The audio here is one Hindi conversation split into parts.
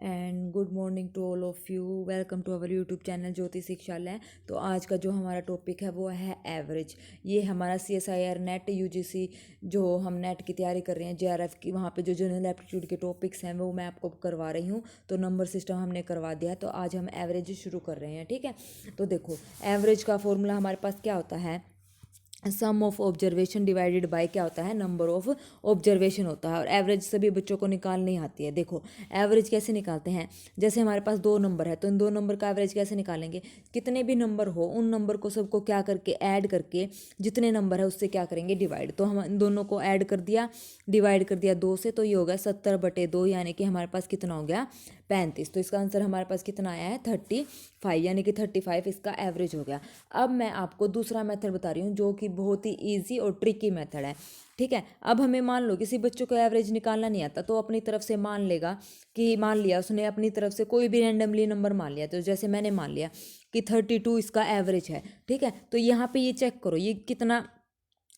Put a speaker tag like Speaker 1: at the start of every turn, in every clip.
Speaker 1: And good morning to all of you. Welcome to our YouTube channel Jyoti Shikshalaya. तो आज का जो हमारा टॉपिक है वो है एवरेज। ये हमारा CSIR नेट UGC जो हम नेट की तैयारी कर रहे हैं JRF की, वहाँ पे जो जनरल एप्टीट्यूड के टॉपिक्स हैं वो मैं आपको करवा रही हूँ। तो नंबर सिस्टम हमने करवा दिया है, तो आज हम एवरेज शुरू कर रहे हैं। ठीक है, तो देखो एवरेज का फॉर्मूला हमारे पास क्या होता है, सम ऑफ ऑब्जर्वेशन डिवाइडेड बाय क्या होता है, नंबर ऑफ ऑब्जर्वेशन होता है। और एवरेज सभी बच्चों को निकालनी आती है। देखो एवरेज कैसे निकालते हैं, जैसे हमारे पास दो नंबर है तो इन दो नंबर का एवरेज कैसे निकालेंगे। कितने भी नंबर हो उन नंबर को सबको क्या करके ऐड करके जितने नंबर है उससे क्या करेंगे, डिवाइड। तो हम इन दोनों को ऐड कर दिया, डिवाइड कर दिया 2 से, तो ये हो गया 70/2, यानी कि हमारे पास कितना हो गया 35। तो इसका आंसर हमारे पास कितना आया है 35, यानी कि 35 इसका एवरेज हो गया। अब मैं आपको दूसरा मेथड बता रही हूँ जो कि बहुत ही इजी और ट्रिकी मेथड है। ठीक है, अब हमें मान लो किसी बच्चों को एवरेज निकालना नहीं आता तो अपनी तरफ से मान लेगा कि मान लिया उसने अपनी तरफ से कोई भी रैंडमली नंबर मान लिया। तो जैसे मैंने मान लिया कि 32 इसका एवरेज है। ठीक है, तो यहाँ पे ये चेक करो ये कितना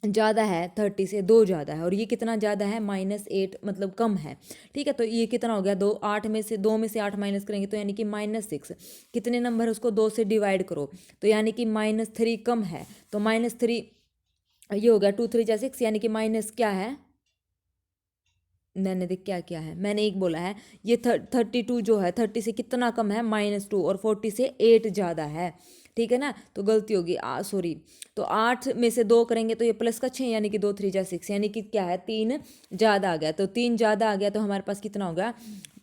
Speaker 1: ज़्यादा है, 30 से 2 ज़्यादा है, और ये कितना ज़्यादा है -8, मतलब कम है। ठीक है, तो ये कितना हो गया 2, 8 में से 2 में से 8 माइनस करेंगे तो यानी कि -6। कितने नंबर है उसको 2 से डिवाइड करो तो यानी कि -3 कम है। तो -3 ये हो गया 2 3 जा 6, यानी कि माइनस क्या है, मैंने देख क्या क्या है, मैंने एक बोला है ये 32 जो है 30 से कितना कम है -2, और 40 से 8 ज़्यादा है। ठीक है ना, तो गलती होगी, सॉरी। तो 8 में से 2 करेंगे तो ये प्लस का 6, यानी कि 2 3 जा 6, यानी कि क्या है 3 ज़्यादा आ गया। तो 3 ज़्यादा आ गया तो हमारे पास कितना हो गया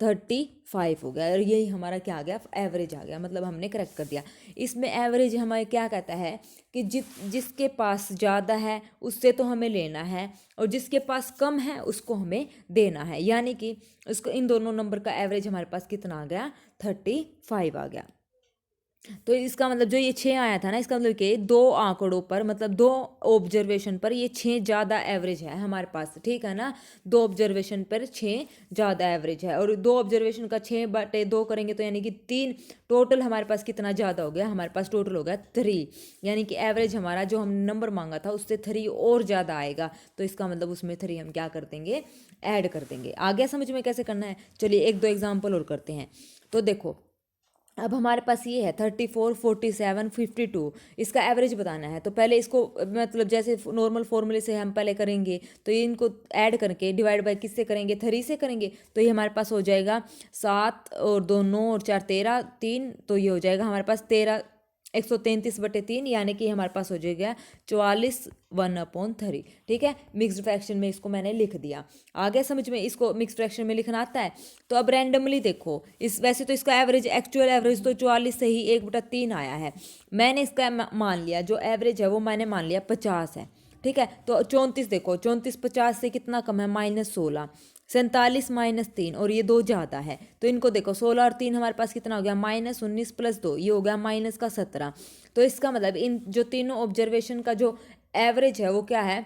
Speaker 1: 35 हो गया। और यही हमारा क्या आ गया, एवरेज आ गया, मतलब हमने करेक्ट कर दिया। इसमें एवरेज हमें क्या कहता है कि जिसके पास ज़्यादा है उससे तो हमें लेना है, और जिसके पास कम है उसको हमें देना है। यानी कि उसको इन दोनों नंबर का एवरेज हमारे पास कितना आ गया 35 आ गया। तो इसका मतलब जो ये 6 आया था ना, इसका मतलब कि दो आंकड़ों पर, मतलब दो ऑब्जर्वेशन पर ये 6 ज़्यादा एवरेज है हमारे पास। ठीक है ना, दो ऑब्जर्वेशन पर 6 ज़्यादा एवरेज है, और दो ऑब्जर्वेशन का 6/2 करेंगे तो यानी कि 3। टोटल हमारे पास कितना ज़्यादा हो गया, हमारे पास टोटल हो गया 3, यानी कि एवरेज हमारा जो हम नंबर मांगा था उससे 3 और ज़्यादा आएगा। तो इसका मतलब उसमें 3 हम क्या कर देंगे, ऐड कर देंगे। आ गया समझ में कैसे करना है। चलिए एक दो एग्जाम्पल और करते हैं। तो देखो अब हमारे पास ये है 34 47 52, इसका एवरेज बताना है। तो पहले इसको मतलब जैसे नॉर्मल फॉर्मूले से हम पहले करेंगे, तो ये इनको ऐड करके डिवाइड बाय किससे करेंगे, 3 से करेंगे। तो ये हमारे पास हो जाएगा 7 और 2 9 और 4 13, 3, तो ये हो जाएगा हमारे पास 13 133/3, यानी कि हमारे पास हो जाएगा 44 1/3। ठीक है, मिक्स्ड फ्रैक्शन में इसको मैंने लिख दिया। आ गया समझ में, इसको मिक्स्ड फ्रैक्शन में लिखना आता है। तो अब रैंडमली देखो, इस वैसे तो इसका एवरेज, एक्चुअल एवरेज तो 44 से ही 1/3 आया है। मैंने इसका मान लिया, जो एवरेज है वो मैंने मान लिया 50 है। ठीक है, तो 34 देखो, 34 50 से कितना कम है -16, 47 -3, और ये 2 ज़्यादा है। तो इनको देखो 16 और 3 हमारे पास कितना हो गया -19 + 2, ये हो गया -17। तो इसका मतलब इन जो तीनों ऑब्जर्वेशन का जो एवरेज है वो क्या है,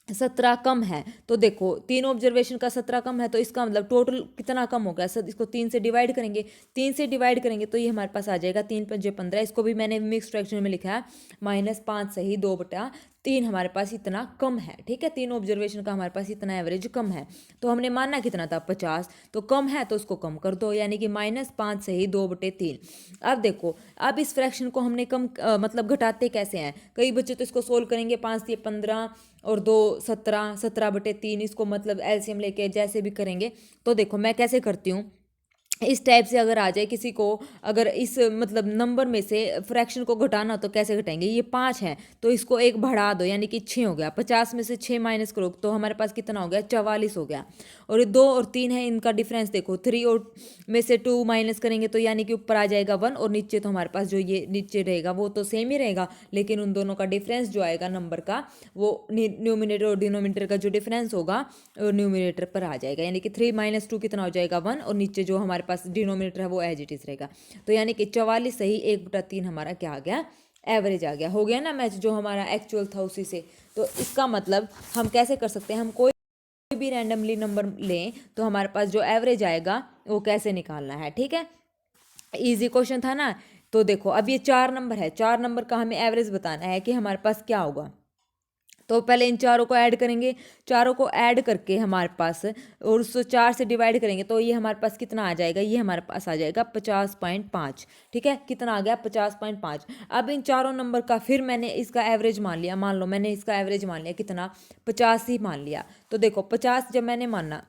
Speaker 1: 17 कम है। तो देखो तीनों ऑब्जर्वेशन का 17 कम है, तो इसका मतलब टोटल कितना कम हो गया। इसको 3 से डिवाइड करेंगे, 3 से डिवाइड करेंगे तो ये हमारे पास आ जाएगा 3 5 15। इसको भी मैंने मिक्स फ्रैक्शन में लिखा है -5 से ही 2/3 हमारे पास इतना कम है। ठीक है, तीनों ऑब्जर्वेशन का हमारे पास इतना एवरेज कम है। तो हमने माना कितना था 50, तो कम है तो उसको कम कर दो, यानी कि -5 से ही 2/3। अब देखो, अब इस फ्रैक्शन को हमने कम मतलब घटाते कैसे हैं। कई बच्चे तो इसको सोल्व करेंगे, 5 से 15 और 2 17, 17/3, इसको मतलब एलसीएम लेके जैसे भी करेंगे। तो देखो मैं कैसे करती हूँ, इस टाइप से अगर आ जाए किसी को, अगर इस मतलब नंबर में से फ्रैक्शन को घटाना हो तो कैसे घटाएंगे। ये 5 है तो इसको एक बढ़ा दो, यानी कि 6 हो गया। 50 में से 6 माइनस करो तो हमारे पास कितना हो गया 44 हो गया। और ये 2 और 3 है, इनका डिफरेंस देखो, 3 और में से 2 माइनस करेंगे तो यानी कि ऊपर आ जाएगा 1, और नीचे तो हमारे पास जो ये नीचे रहेगा वो तो सेम ही रहेगा, लेकिन उन दोनों का डिफरेंस जो आएगा नंबर का, वो न्यूमिनेटर और डिनोमिनेटर का जो डिफरेंस होगा वो न्यूमिनेटर पर आ जाएगा। यानी कि 3 - 2 कितना हो जाएगा 1, और नीचे जो हमारे पास डिनोमिनेटर है वो एज इट इज रहेगा। तो यानी कि 44 सही 1/3 हमारा क्या आ गया, एवरेज आ गया। हो गया ना मैच, जो हमारा एक्चुअल था उसी से। तो इसका मतलब हम कैसे कर सकते हैं, हम कोई भी रैंडमली नंबर लें तो हमारे पास जो एवरेज आएगा वो कैसे निकालना है। ठीक है, इजी क्वेश्चन था ना। तो देखो अब ये 4 नंबर है, 4 नंबर का हमें एवरेज बताना है कि हमारे पास क्या होगा। तो पहले इन चारों को ऐड करेंगे, चारों को ऐड करके हमारे पास और उसको 4 से डिवाइड करेंगे तो ये हमारे पास कितना आ जाएगा, ये हमारे पास आ जाएगा 50.5। ठीक है, कितना आ गया 50.5। अब इन चारों नंबर का फिर मैंने इसका एवरेज मान लिया, मान लो मैंने इसका एवरेज मान लिया कितना, 50 ही मान लिया। तो देखो 50 जब मैंने माना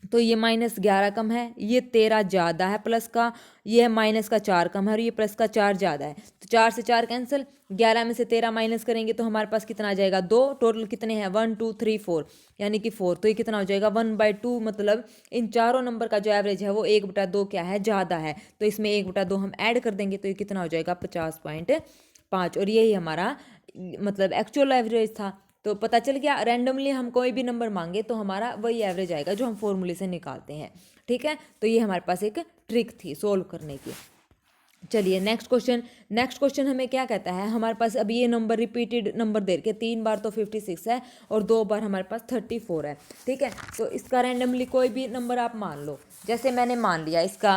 Speaker 1: तो ये -11 कम है, ये 13 ज़्यादा है प्लस का, ये माइनस का 4 कम है और ये प्लस का 4 ज़्यादा है। तो 4 से 4 कैंसिल, 11 में से 13 माइनस करेंगे तो हमारे पास कितना आ जाएगा 2। टोटल कितने हैं 1 2 3 4 यानी कि 4। तो ये कितना हो जाएगा 1/2। मतलब इन चारों नंबर का जो एवरेज है वो 1/2 क्या है, ज़्यादा है। तो इसमें 1/2 हम ऐड कर देंगे तो ये कितना हो जाएगा 50.5। और यही हमारा मतलब एक्चुअल एवरेज था। तो पता चल गया, रैंडमली हम कोई भी नंबर मांगे तो हमारा वही एवरेज आएगा जो हम फॉर्मूले से निकालते हैं। ठीक है, तो ये हमारे पास एक ट्रिक थी सोल्व करने की। चलिए नेक्स्ट क्वेश्चन। नेक्स्ट क्वेश्चन हमें क्या कहता है, हमारे पास अभी ये नंबर रिपीटेड नंबर दे के 3 बार तो 56 है और 2 बार हमारे पास 34 है। ठीक है, तो इसका रैंडमली कोई भी नंबर आप मान लो। जैसे मैंने मान लिया इसका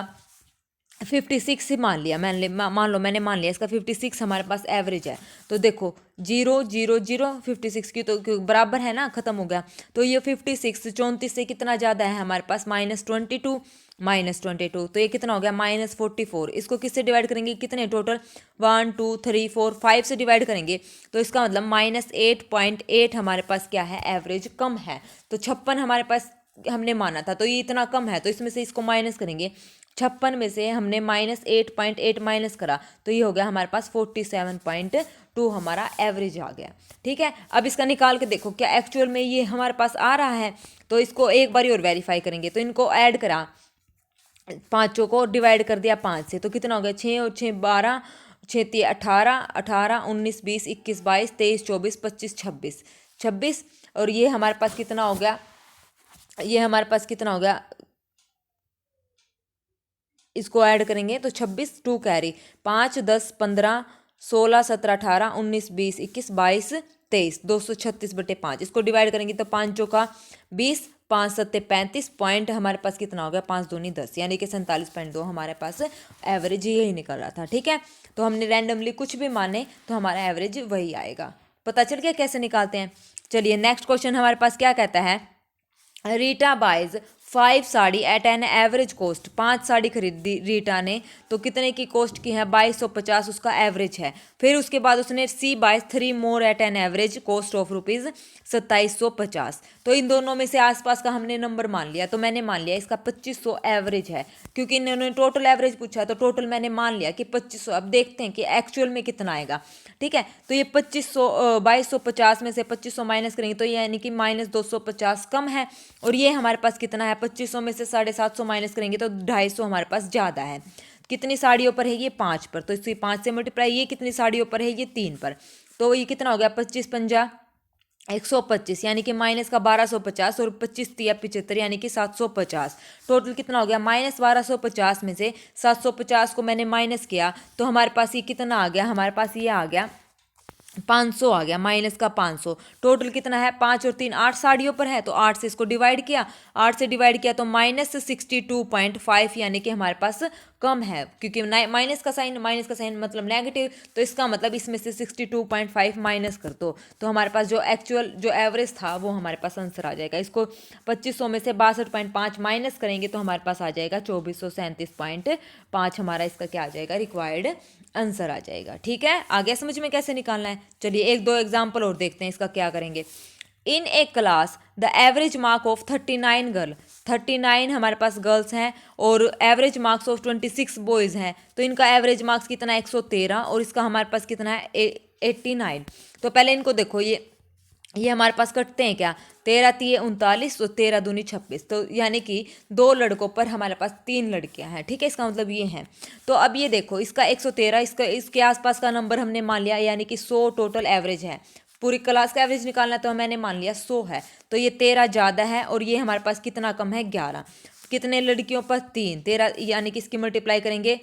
Speaker 1: 56 ही मान लिया, मान लो मैंने मान लिया इसका 56 हमारे पास एवरेज है। तो देखो 0 0 0 56 की तो बराबर है ना, खत्म हो गया। तो ये 56 34 से कितना ज़्यादा है हमारे पास -22 -22। तो ये कितना हो गया -44। इसको किससे डिवाइड करेंगे, कितने टोटल 1 2 3 4 5 से डिवाइड करेंगे तो इसका मतलब -8.8 हमारे पास क्या है, एवरेज कम है। तो 56 हमारे पास हमने माना था तो ये इतना कम है, तो इसमें से इसको माइनस करेंगे। 56 में से हमने -8.8 माइनस करा तो ये हो गया हमारे पास 47.2 हमारा एवरेज आ गया। ठीक है, अब इसका निकाल के देखो क्या एक्चुअल में ये हमारे पास आ रहा है। तो इसको एक बार और वेरीफाई करेंगे। तो इनको ऐड करा, पाँचों को डिवाइड कर दिया 5 से तो कितना हो गया 6 और 6 12, 6 3 18, 18 19 20 21 22 23 24 25 26 26। और ये हमारे पास कितना हो गया, ये हमारे पास कितना हो गया, इसको ऐड करेंगे तो 26 2 कैरी 5 10 15 16 17 18 19 20 21 22 23 236/5। इसको डिवाइड करेंगे तो 5 का 20 5 7 35 पॉइंट हमारे पास कितना हो गया 5 दूनी 10 यानी कि 47.2 हमारे पास एवरेज यही निकल रहा था। ठीक है, तो हमने रैंडमली कुछ भी माने तो हमारा एवरेज वही आएगा। पता चल गया कैसे निकालते हैं। चलिए नेक्स्ट क्वेश्चन हमारे पास क्या कहता है, Rita buys 5 sari at an average cost. 5 sari खरीदी रीटा ने तो कितने की कॉस्ट की है 2250 उसका एवरेज है। फिर उसके बाद उसने C buys 3 more at an average cost of ₹2750। तो इन दोनों में से आसपास का हमने नंबर मान लिया। तो मैंने मान लिया इसका 2500 एवरेज है, क्योंकि इन्होंने टोटल एवरेज पूछा तो टोटल मैंने मान लिया कि 2500। अब देखते हैं कि एक्चुअल में कितना आएगा। ठीक है, तो ये 2250 में से 2500 माइनस करेंगे तो ये यानी कि -250 कम है। और ये हमारे पास कितना है 2500 में से 750 माइनस करेंगे तो 250 हमारे पास ज़्यादा है। कितनी साड़ियों पर है ये 5 पर, तो इसे 5 से मल्टीप्लाई, ये कितनी साड़ियों पर है ये 3 पर। तो ये कितना हो गया 25 पंजा 125 यानी कि माइनस का 1250 और 25 तिया 75 यानी कि 750। टोटल कितना हो गया -1250 में से 750 को मैंने माइनस किया तो हमारे पास ये कितना आ गया, हमारे पास ये आ गया 500 आ गया, माइनस का 500। टोटल कितना है 5 और 3 8 साड़ियों पर है तो 8 से इसको डिवाइड किया, 8 से डिवाइड किया तो -62.5 यानी कि हमारे पास कम है, क्योंकि माइनस का साइन मतलब नेगेटिव। तो इसका मतलब इसमें से 62.5 माइनस कर दो तो हमारे पास जो एक्चुअल जो एवरेज था वो हमारे पास आंसर आ जाएगा। इसको 2500 में से 62.5 माइनस करेंगे तो हमारे पास आ जाएगा 2437.5 हमारा इसका क्या आ जाएगा रिक्वायर्ड आंसर आ जाएगा। ठीक है, आ गया समझ में कैसे निकालना है। चलिए एक दो एग्जाम्पल और देखते हैं इसका क्या करेंगे। In a class the average mark of 39 girl, 39 हमारे पास गर्ल्स हैं और एवरेज मार्क्स ऑफ 26 बॉयज़ हैं। तो इनका एवरेज मार्क्स कितना है 113 और इसका हमारे पास कितना है 89। तो पहले इनको देखो, ये हमारे पास कटते हैं क्या, 13 3 39 और 13 दूनी 26। तो यानी कि 2 लड़कों पर हमारे पास 3 लड़कियां हैं। ठीक है, इसका मतलब ये है। तो अब ये देखो इसका 113, इसके आसपास का नंबर हमने मान लिया यानी कि 100 टोटल एवरेज है। पूरी क्लास का एवरेज निकालना तो मैंने मान लिया 100 है। तो ये 13 ज़्यादा है और ये हमारे पास कितना कम है 11। कितने लड़कियों पर 3, 13 यानी कि इसकी मल्टीप्लाई करेंगे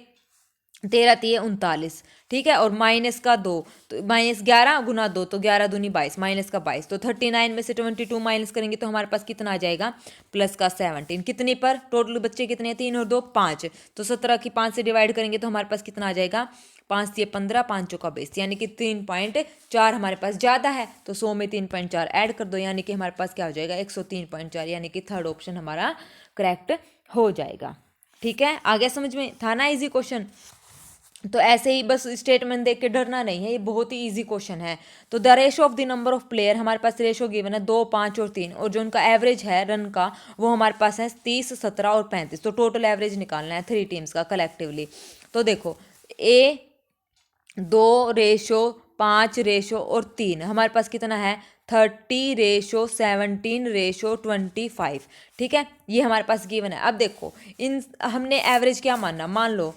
Speaker 1: 13 3 39, ठीक है, और माइनस का 2, तो -11 गुना 2 तो 11 दूनी 22, माइनस का 22, तो 39 में से 22 माइनस करेंगे तो हमारे पास कितना आ जाएगा, प्लस का 17। कितने पर टोटल बच्चे कितने हैं, 3 और 2 5, तो 17 की 5 से डिवाइड करेंगे तो हमारे पास कितना आ जाएगा, 5 से 15, 5 चौका 20, यानी कि 3.4 हमारे पास ज़्यादा है, तो 100 में 3.4 ऐड कर दो, यानी कि हमारे पास क्या हो जाएगा, 103.4, यानी कि थर्ड ऑप्शन हमारा करेक्ट हो जाएगा। ठीक है, आ गया समझ में, था ना इजी क्वेश्चन। तो ऐसे ही बस स्टेटमेंट देख के डरना नहीं है, ये बहुत ही इजी क्वेश्चन है। तो the ratio of the number of player, हमारे पास रेशो गिवन है 2 5 और 3, और जो उनका एवरेज है रन का वो हमारे पास है 30 17 और 35, तो टोटल एवरेज निकालना है 3 टीम्स का कलेक्टिवली। तो देखो ए 2:5 और 3, हमारे पास कितना है 30:17:25, ठीक है, ये हमारे पास गिवन है। अब देखो इन हमने एवरेज क्या मानना, मान लो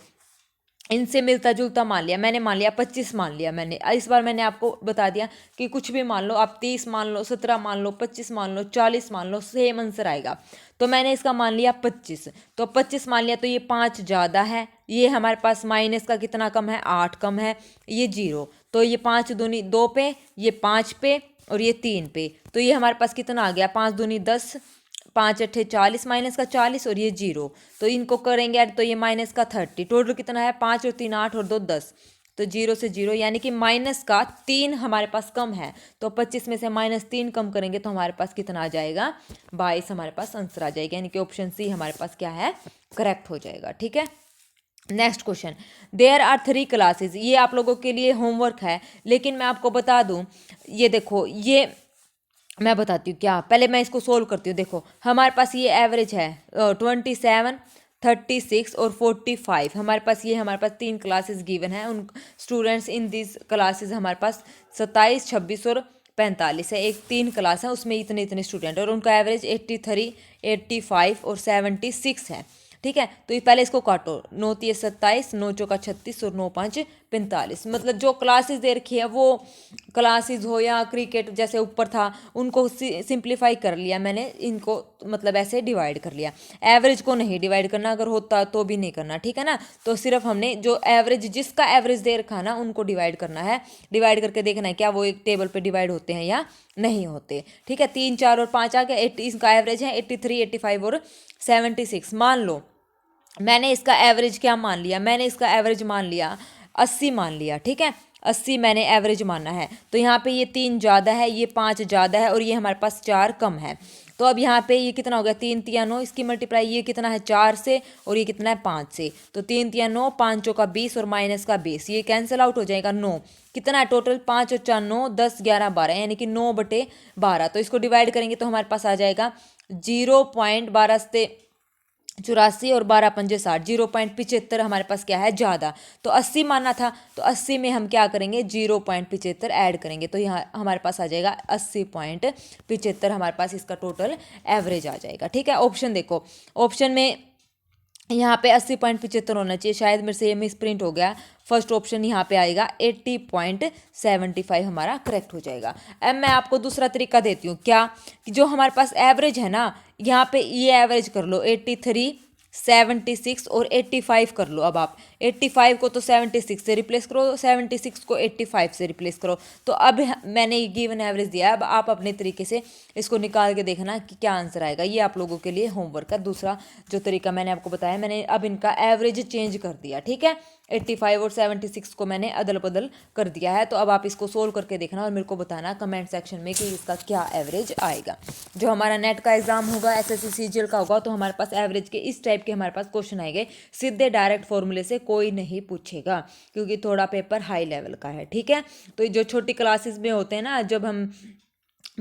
Speaker 1: इनसे मिलता जुलता मान लिया, मैंने मान लिया 25 मान लिया मैंने, इस बार मैंने आपको बता दिया कि कुछ भी मान लो आप, 30 मान लो, 17 मान लो, 25 मान लो, 40 मान लो, सेम आंसर आएगा। तो मैंने इसका मान लिया 25, तो 25 मान लिया, तो ये 5 ज़्यादा है, ये हमारे पास माइनस का कितना कम है, 8 कम है, ये 0, तो ये 5 दूनी 2 पे, ये 5 पे, और ये 3 पे, तो ये हमारे पास कितना आ गया, 5 दूनी 10, 5 अट्ठे 40, माइनस का 40, और ये 0, तो इनको करेंगे ऐड तो ये माइनस का 30, टोटल कितना है 5 और 3 8 और 2 10, तो 0 से 0, यानी कि माइनस का 3 हमारे पास कम है, तो 25 में से -3 कम करेंगे तो हमारे पास कितना आ जाएगा, 22 हमारे पास आंसर आ जाएगा, यानी कि ऑप्शन सी हमारे पास क्या है, करेक्ट हो जाएगा। ठीक है, next question, there are 3 classes, ये आप लोगों के लिए होमवर्क है, लेकिन मैं आपको बता दूं, ये देखो ये मैं बताती हूँ क्या, पहले मैं इसको सोल्व करती हूँ। देखो हमारे पास ये एवरेज है 27 36 और 45, हमारे पास ये हमारे पास 3 क्लासेस गिवन है, उन स्टूडेंट्स इन दिस क्लासेस हमारे पास 27 26 और 45 है, एक 3 क्लास है उसमें इतने इतने स्टूडेंट, और उनका एवरेज 83 85 और 76 है। ठीक है, तो ये पहले इसको काटो, 9 3 27, 9 चौका 36 और 9 5 45, मतलब जो क्लासेस दे रखी है वो क्लासेस हो या क्रिकेट जैसे ऊपर था उनको सिंप्लीफाई कर लिया मैंने, इनको मतलब ऐसे डिवाइड कर लिया, एवरेज को नहीं डिवाइड करना, अगर होता तो भी नहीं करना, ठीक है ना। तो सिर्फ हमने जो एवरेज, जिसका एवरेज दे रखा ना उनको डिवाइड करना है, डिवाइड करके देखना है क्या वो एक टेबल पे डिवाइड होते हैं या नहीं होते। ठीक है, 3 4 और 5 आ गया, इसका एवरेज है 83 85 और 76। मान लो मैंने इसका एवरेज क्या मान लिया, मैंने इसका एवरेज मान लिया 80 मान लिया, ठीक है, 80 मैंने एवरेज माना है, तो यहाँ पे ये 3 ज़्यादा है, ये 5 ज़्यादा है, और ये हमारे पास 4 कम है। तो अब यहाँ पे ये कितना हो गया, 3 3 9, इसकी मल्टीप्लाई ये कितना है 4 से, और ये कितना है 5 से, तो 3 3 9, 5 चौका 20 और माइनस का 20, ये कैंसिल आउट हो जाएगा 9, कितना है टोटल 5 और 4 9 10 11 12, यानी कि 9/12, तो इसको डिवाइड करेंगे तो हमारे पास आ जाएगा 0.12 से 84 और 12 पंजे 60, 0.75 हमारे पास क्या है ज़्यादा, तो 80 माना था, तो 80 में हम क्या करेंगे 0.75 ऐड करेंगे, तो यहाँ हमारे पास आ जाएगा 80.75, हमारे पास इसका टोटल एवरेज आ जाएगा। ठीक है, ऑप्शन देखो, ऑप्शन में यहाँ पे 80.75 होना चाहिए, शायद मेरे से ये मिस प्रिंट हो गया, फर्स्ट ऑप्शन यहाँ पे आएगा 80.75 हमारा करेक्ट हो जाएगा। अब मैं आपको दूसरा तरीका देती हूँ, क्या कि जो हमारे पास एवरेज है ना, यहाँ पे ये एवरेज कर लो 83 76 और 85 कर लो। अब आप 85 को तो 76 से रिप्लेस करो, 76 को 85 से रिप्लेस करो, तो अब मैंने ये गिवन एवरेज दिया है, अब आप अपने तरीके से इसको निकाल के देखना कि क्या आंसर आएगा। ये आप लोगों के लिए होमवर्क है। दूसरा जो तरीका मैंने आपको बताया, मैंने अब इनका एवरेज चेंज कर दिया, ठीक है, 85 और 76 को मैंने अदल बदल कर दिया है। तो अब आप इसको सोल्व करके देखना और मेरे को बताना कमेंट सेक्शन में कि इसका क्या एवरेज आएगा। जो हमारा नेट का एग्जाम होगा, एसएससी सीजीएल का होगा, तो हमारे पास एवरेज के इस टाइप के हमारे पास क्वेश्चन आएंगे, सीधे डायरेक्ट फॉर्मूले से कोई नहीं पूछेगा, क्योंकि थोड़ा पेपर हाई लेवल का है। ठीक है, तो जो छोटी क्लासेस में होते हैं ना, जब हम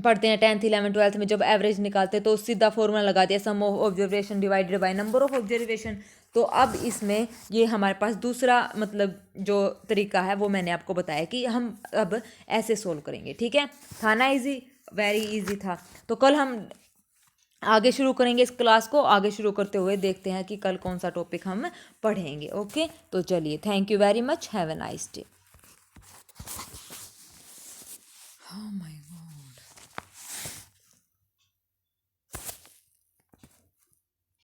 Speaker 1: पढ़ते हैं 10th 11th 12th में, जब एवरेज निकालते हैं तो सीधा फॉर्मूला लगा दिया, sum of observation divided by number of observation. तो अब इसमें ये हमारे पास दूसरा मतलब जो तरीका है वो मैंने आपको बताया कि हम अब ऐसे सोल्व करेंगे। ठीक है, था ना इजी, वेरी इजी था। तो कल हम आगे शुरू करेंगे इस क्लास को, आगे शुरू करते हुए देखते हैं कि कल कौन सा टॉपिक हम पढ़ेंगे। ओके, तो चलिए, thank you very much, have a nice day.